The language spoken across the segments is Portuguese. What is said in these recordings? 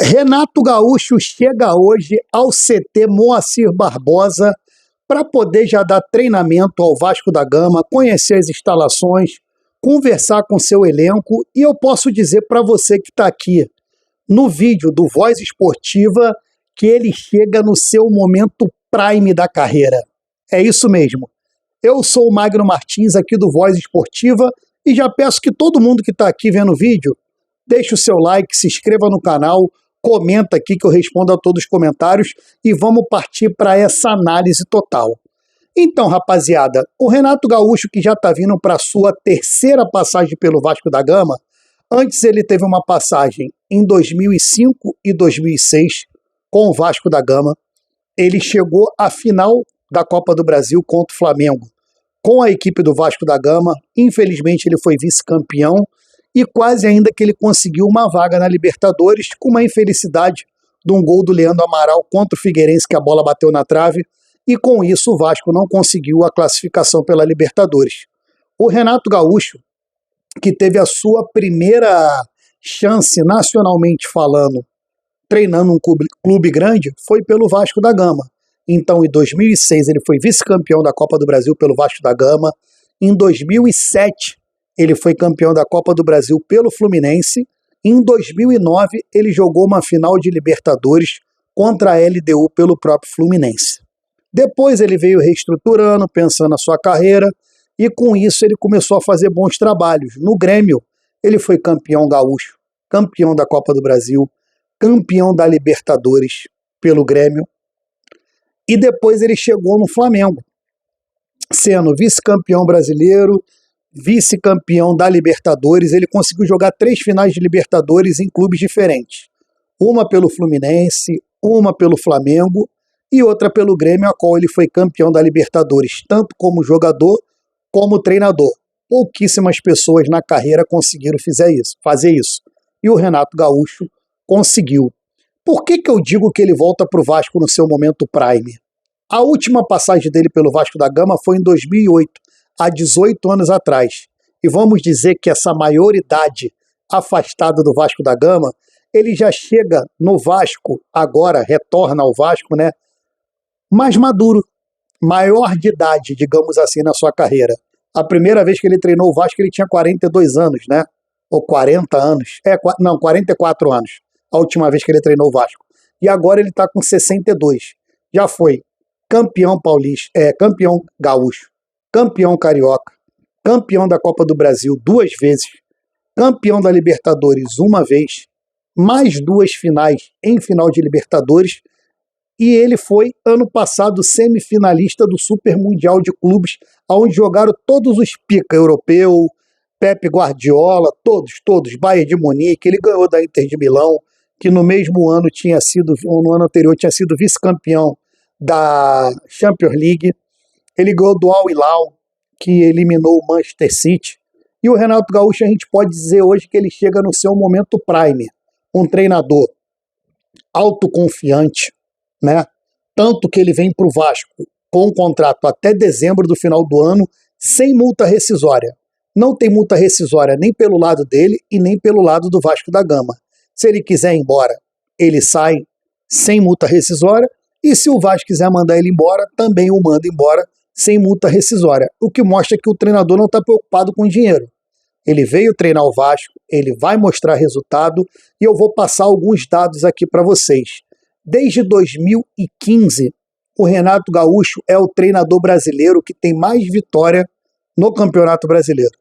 Renato Gaúcho chega hoje ao CT Moacir Barbosa para poder já dar treinamento ao Vasco da Gama, conhecer as instalações, conversar com seu elenco, e eu posso dizer para você que está aqui no vídeo do Voz Esportiva que ele chega no seu momento prime da carreira. É isso mesmo. Eu sou o Magno Martins aqui do Voz Esportiva e já peço que todo mundo que está aqui vendo o vídeo deixe o seu like, se inscreva no canal, comenta aqui que eu respondo a todos os comentários e vamos partir para essa análise total. Então, rapaziada, o Renato Gaúcho, que já está vindo para a sua terceira passagem pelo Vasco da Gama, antes ele teve uma passagem em 2005 e 2006 com o Vasco da Gama. Ele chegou à final da Copa do Brasil contra o Flamengo com a equipe do Vasco da Gama. Infelizmente ele foi vice-campeão e quase ainda que ele conseguiu uma vaga na Libertadores, com uma infelicidade de um gol do Leandro Amaral contra o Figueirense, que a bola bateu na trave, e com isso o Vasco não conseguiu a classificação pela Libertadores. O Renato Gaúcho, que teve a sua primeira chance nacionalmente falando, treinando um clube grande, foi pelo Vasco da Gama. Então, em 2006, ele foi vice-campeão da Copa do Brasil pelo Vasco da Gama. Em 2007, ele foi campeão da Copa do Brasil pelo Fluminense. Em 2009, ele jogou uma final de Libertadores contra a LDU pelo próprio Fluminense. Depois ele veio reestruturando, pensando na sua carreira, e com isso ele começou a fazer bons trabalhos. No Grêmio, ele foi campeão gaúcho, campeão da Copa do Brasil, campeão da Libertadores pelo Grêmio, e depois ele chegou no Flamengo, sendo vice-campeão brasileiro, vice-campeão da Libertadores. Ele conseguiu jogar 3 finais de Libertadores em clubes diferentes. Uma pelo Fluminense, uma pelo Flamengo e outra pelo Grêmio, a qual ele foi campeão da Libertadores, tanto como jogador como treinador. Pouquíssimas pessoas na carreira conseguiram fazer isso. E o Renato Gaúcho conseguiu. Por que eu digo que ele volta para o Vasco no seu momento prime? A última passagem dele pelo Vasco da Gama foi em 2008, há 18 anos atrás. E vamos dizer que essa maioridade afastada do Vasco da Gama, ele já chega no Vasco, agora retorna ao Vasco, né? Mais maduro, maior de idade, digamos assim, na sua carreira. A primeira vez que ele treinou o Vasco, ele tinha 42 anos, né? Ou 40 anos. 44 anos. A última vez que ele treinou o Vasco. E agora ele está com 62. Já foi campeão paulista, campeão gaúcho, campeão carioca, campeão da Copa do Brasil 2 vezes, campeão da Libertadores 1 vez, mais 2 finais em final de Libertadores, e ele foi, ano passado, semifinalista do Super Mundial de Clubes, onde jogaram todos os pica europeu, Pepe Guardiola, todos, Bayern de Munique. Ele ganhou da Inter de Milão, que no mesmo ano no ano anterior tinha sido vice-campeão da Champions League. Ele ganhou do Al Hilal, que eliminou o Manchester City. E o Renato Gaúcho, a gente pode dizer hoje que ele chega no seu momento prime. Um treinador autoconfiante, né? Tanto que ele vem para o Vasco com um contrato até dezembro do final do ano, sem multa rescisória. Não tem multa rescisória nem pelo lado dele e nem pelo lado do Vasco da Gama. Se ele quiser ir embora, ele sai sem multa rescisória, e se o Vasco quiser mandar ele embora, também o manda embora sem multa rescisória. O que mostra que o treinador não está preocupado com dinheiro. Ele veio treinar o Vasco, ele vai mostrar resultado, e eu vou passar alguns dados aqui para vocês. Desde 2015, o Renato Gaúcho é o treinador brasileiro que tem mais vitória no Campeonato Brasileiro.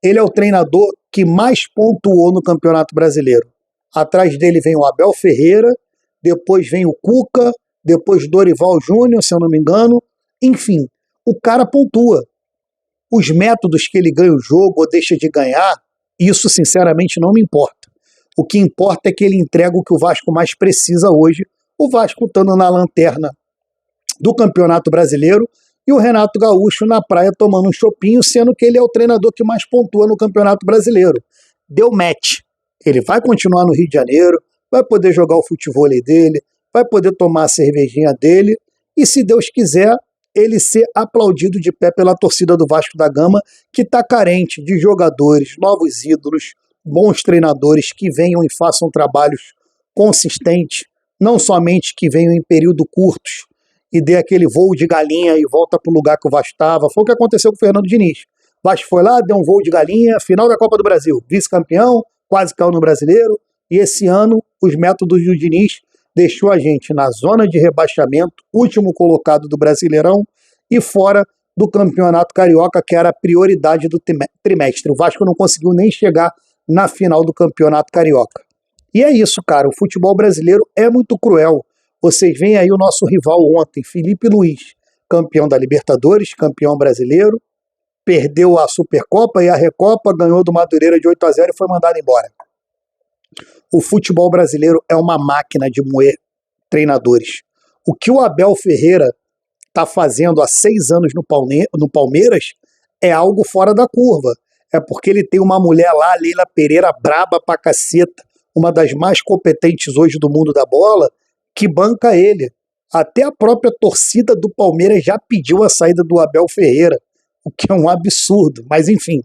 Ele é o treinador que mais pontuou no Campeonato Brasileiro. Atrás dele vem o Abel Ferreira, depois vem o Cuca, depois Dorival Júnior, se eu não me engano. Enfim, o cara pontua. Os métodos que ele ganha o jogo ou deixa de ganhar, isso sinceramente não me importa. O que importa é que ele entrega o que o Vasco mais precisa hoje, o Vasco estando na lanterna do Campeonato Brasileiro e o Renato Gaúcho na praia tomando um chopinho, sendo que ele é o treinador que mais pontua no Campeonato Brasileiro. Deu match. Ele vai continuar no Rio de Janeiro, vai poder jogar o futevôlei dele, vai poder tomar a cervejinha dele e, se Deus quiser, ele ser aplaudido de pé pela torcida do Vasco da Gama, que está carente de jogadores, novos ídolos, bons treinadores que venham e façam trabalhos consistente, não somente que venham em período curtos e dê aquele voo de galinha e volta para o lugar que o Vasco estava. Foi o que aconteceu com o Fernando Diniz. O Vasco foi lá, deu um voo de galinha, final da Copa do Brasil, vice-campeão, quase caiu no Brasileiro, e esse ano os métodos do Diniz deixou a gente na zona de rebaixamento, último colocado do Brasileirão e fora do Campeonato Carioca, que era a prioridade do trimestre. O Vasco não conseguiu nem chegar na final do Campeonato Carioca. E é isso, cara, o futebol brasileiro é muito cruel. Vocês veem aí o nosso rival ontem, Felipe Luiz, campeão da Libertadores, campeão brasileiro, perdeu a Supercopa e a Recopa, ganhou do Madureira de 8-0 e foi mandado embora. O futebol brasileiro é uma máquina de moer treinadores. O que o Abel Ferreira está fazendo há 6 anos no Palmeiras é algo fora da curva. É porque ele tem uma mulher lá, Leila Pereira, braba pra caceta, uma das mais competentes hoje do mundo da bola, que banca ele. Até a própria torcida do Palmeiras já pediu a saída do Abel Ferreira, o que é um absurdo. Mas enfim,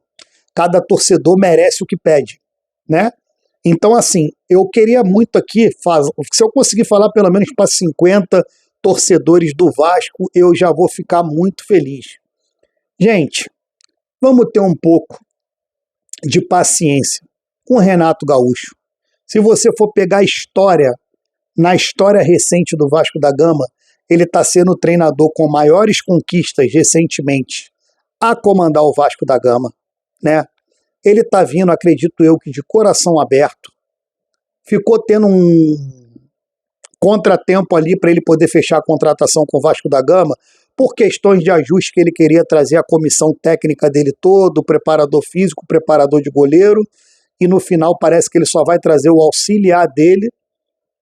cada torcedor merece o que pede, né? Então assim, eu queria muito aqui, se eu conseguir falar pelo menos para 50 torcedores do Vasco, eu já vou ficar muito feliz. Gente, vamos ter um pouco de paciência com o Renato Gaúcho. Se você for pegar a história, na história recente do Vasco da Gama, ele está sendo o treinador com maiores conquistas recentemente a comandar o Vasco da Gama, né? Ele está vindo, acredito eu, que de coração aberto. Ficou tendo um contratempo ali para ele poder fechar a contratação com o Vasco da Gama, por questões de ajuste que ele queria trazer a comissão técnica dele todo, o preparador físico, o preparador de goleiro, e no final parece que ele só vai trazer o auxiliar dele,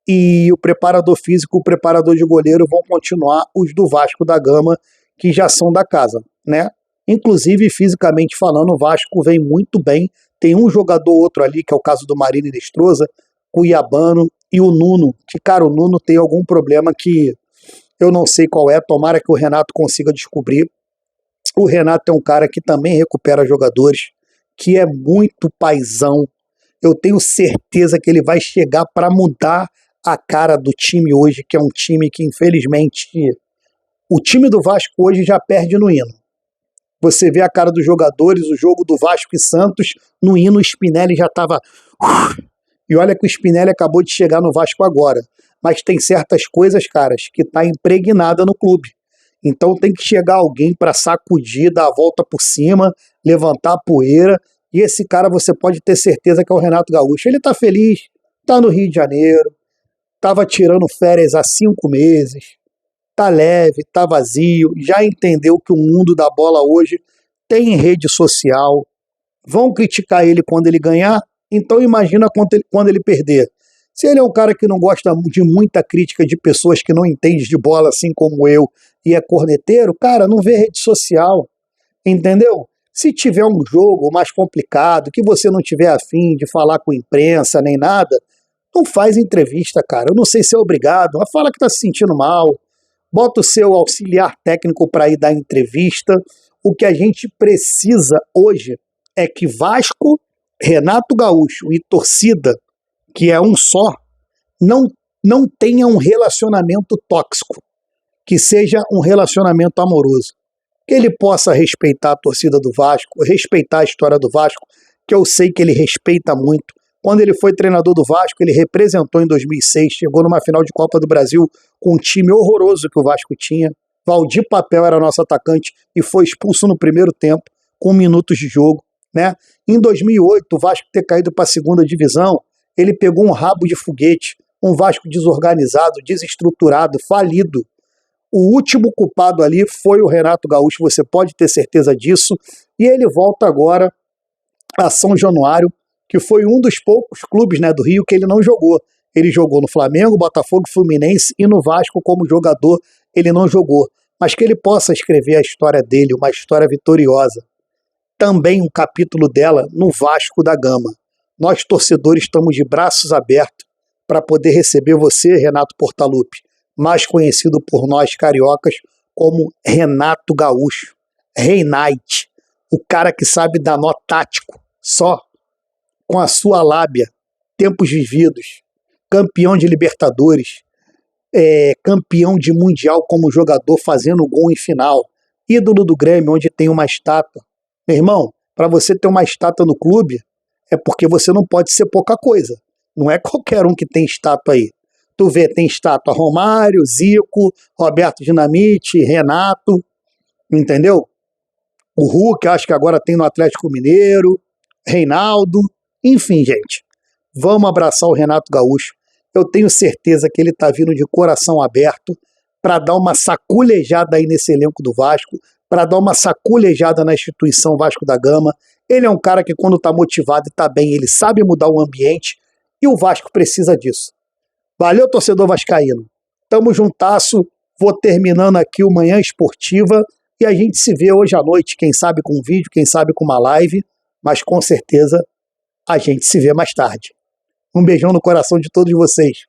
e o preparador físico e o preparador de goleiro vão continuar os do Vasco da Gama, que já são da casa, né? Inclusive, fisicamente falando, o Vasco vem muito bem. Tem um jogador ou outro ali, que é o caso do Marílio Nestroza, Cuiabano e o Nuno, que, cara, o Nuno tem algum problema que eu não sei qual é, tomara que o Renato consiga descobrir. O Renato é um cara que também recupera jogadores, que é muito paizão. Eu tenho certeza que ele vai chegar para mudar a cara do time hoje, que é um time que, infelizmente, o time do Vasco hoje já perde no hino. Você vê a cara dos jogadores, o jogo do Vasco e Santos, no hino o Spinelli já estava... E olha que o Spinelli acabou de chegar no Vasco agora. Mas tem certas coisas, caras, que tá impregnada no clube. Então tem que chegar alguém para sacudir, dar a volta por cima, levantar a poeira. E esse cara você pode ter certeza que é o Renato Gaúcho. Ele tá feliz, tá no Rio de Janeiro, tava tirando férias há 5 meses. Tá leve, tá vazio, já entendeu que o mundo da bola hoje tem rede social, vão criticar ele quando ele ganhar, então imagina quando ele perder. Se ele é um cara que não gosta de muita crítica de pessoas que não entendem de bola, assim como eu, e é corneteiro, cara, não vê rede social, entendeu? Se tiver um jogo mais complicado, que você não tiver afim de falar com imprensa nem nada, não faz entrevista, cara. Eu não sei se é obrigado, mas fala que tá se sentindo mal, bota o seu auxiliar técnico para ir dar entrevista. O que a gente precisa hoje é que Vasco, Renato Gaúcho e torcida, que é um só, não tenha um relacionamento tóxico, que seja um relacionamento amoroso. Que ele possa respeitar a torcida do Vasco, respeitar a história do Vasco, que eu sei que ele respeita muito. Quando ele foi treinador do Vasco, ele representou em 2006, chegou numa final de Copa do Brasil com um time horroroso que o Vasco tinha. Valdir Papel era nosso atacante e foi expulso no primeiro tempo, com minutos de jogo, né? Em 2008, o Vasco ter caído para a segunda divisão, ele pegou um rabo de foguete, um Vasco desorganizado, desestruturado, falido. O último culpado ali foi o Renato Gaúcho, você pode ter certeza disso, e ele volta agora a São Januário, que foi um dos poucos clubes, né, do Rio que ele não jogou. Ele jogou no Flamengo, Botafogo, Fluminense e no Vasco como jogador ele não jogou. Mas que ele possa escrever a história dele, uma história vitoriosa. Também um capítulo dela no Vasco da Gama. Nós, torcedores, estamos de braços abertos para poder receber você, Renato Portaluppi, mais conhecido por nós cariocas como Renato Gaúcho, Reinite, o cara que sabe dar nó tático, só com a sua lábia, tempos vividos, campeão de Libertadores, campeão de Mundial como jogador, fazendo gol em final, ídolo do Grêmio, onde tem uma estátua. Meu irmão, para você ter uma estátua no clube, é porque você não pode ser pouca coisa. Não é qualquer um que tem estátua aí. Tu vê, tem estátua Romário, Zico, Roberto Dinamite, Renato, entendeu? O Hulk, acho que agora tem no Atlético Mineiro, Reinaldo, enfim, gente. Vamos abraçar o Renato Gaúcho. Eu tenho certeza que ele está vindo de coração aberto para dar uma saculejada aí nesse elenco do Vasco, para dar uma saculejada na instituição Vasco da Gama. Ele é um cara que, quando está motivado e está bem, ele sabe mudar o ambiente, e o Vasco precisa disso. Valeu, torcedor vascaíno. Tamo juntasso. Vou terminando aqui o Manhã Esportiva e a gente se vê hoje à noite, quem sabe com um vídeo, quem sabe com uma live, mas com certeza a gente se vê mais tarde. Um beijão no coração de todos vocês.